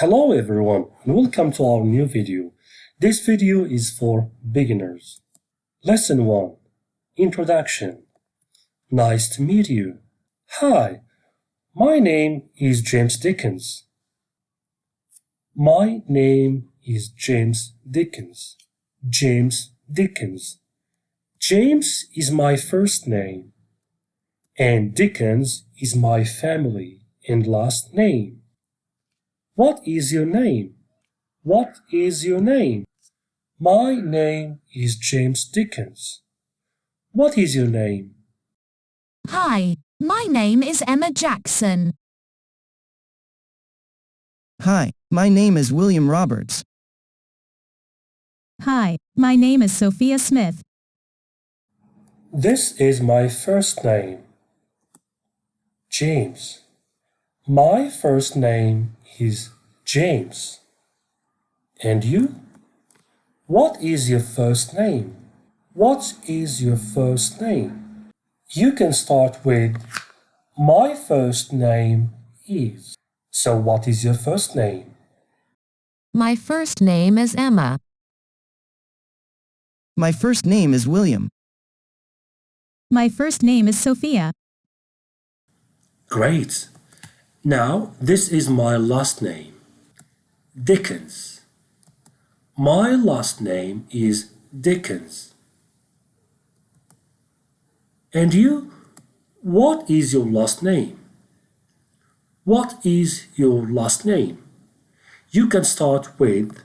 Hello everyone and welcome to our new video. This video is for beginners. Lesson 1. Introduction. Nice to meet you. Hi, my name is James Dickens. My name is James Dickens. James Dickens. James is my first name, and Dickens is my family and last name. What is your name? What is your name? My name is James Dickens. What is your name? Hi, my name is Emma Jackson. Hi, my name is William Roberts. Hi, my name is Sophia Smith. This is my first name, James. My first name is James. And you? What is your first name? What is your first name? You can start with my first name is. So what is your first name? My first name is Emma. My first name is William. My first name is Sophia. Great. Now this is my last name, Dickens. My last name is Dickens. And you? What is your last name? What is your last name? You can start with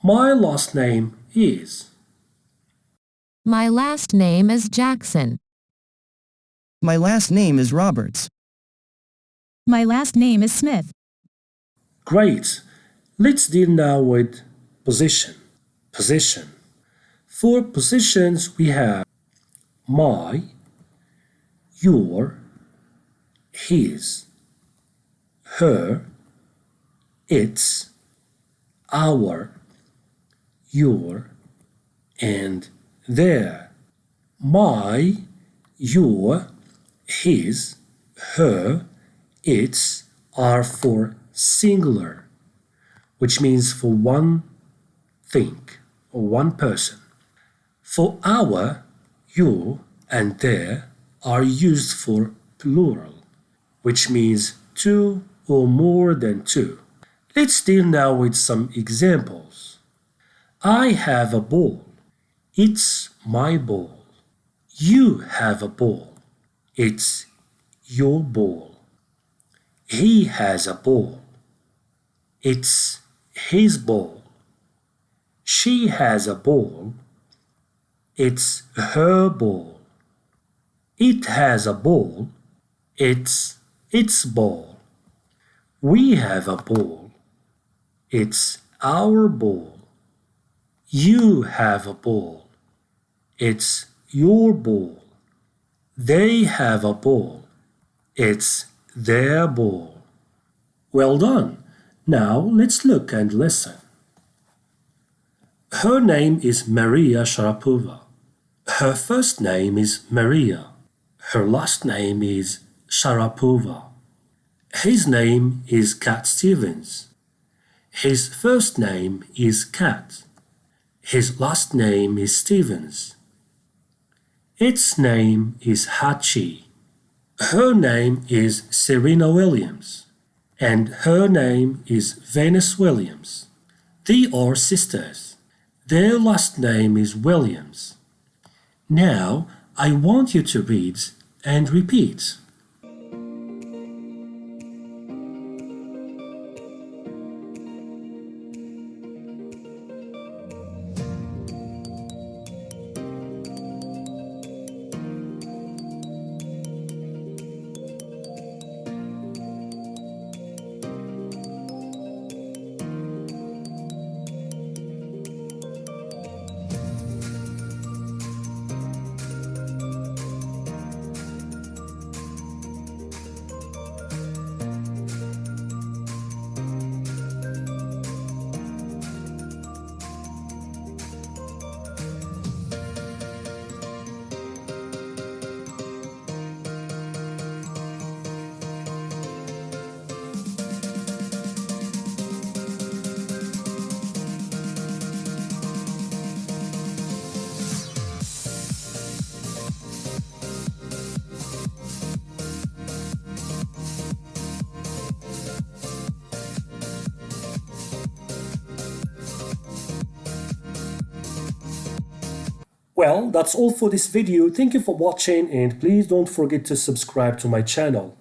my last name is. My last name is Jackson. My last name is Roberts. My last name is Smith. Great. Let's deal now with position. Position. For positions we have my, your, his, her, its, our, your, and their. My, your, his, her, its are for singular, which means for one thing or one person. For our, your, and their are used for plural, which means two or more than two. Let's deal now with some examples. I have a ball. It's my ball. You have a ball. It's your ball. He has a ball. It's his ball. She has a ball. It's her ball. It has a ball. It's its ball. We have a ball. It's our ball. You have a ball. It's your ball. They have a ball. It's their ball. Well done. Now let's look and listen. Her name is Maria Sharapova. Her first name is Maria. Her last name is Sharapova. His name is Cat Stevens. His first name is Cat. His last name is Stevens. Its name is Hachi. Her name is Serena Williams. And her name is Venus Williams. They are sisters. Their last name is Williams. Now, I want you to read and repeat. Well, that's all for this video. Thank you for watching and please don't forget to subscribe to my channel.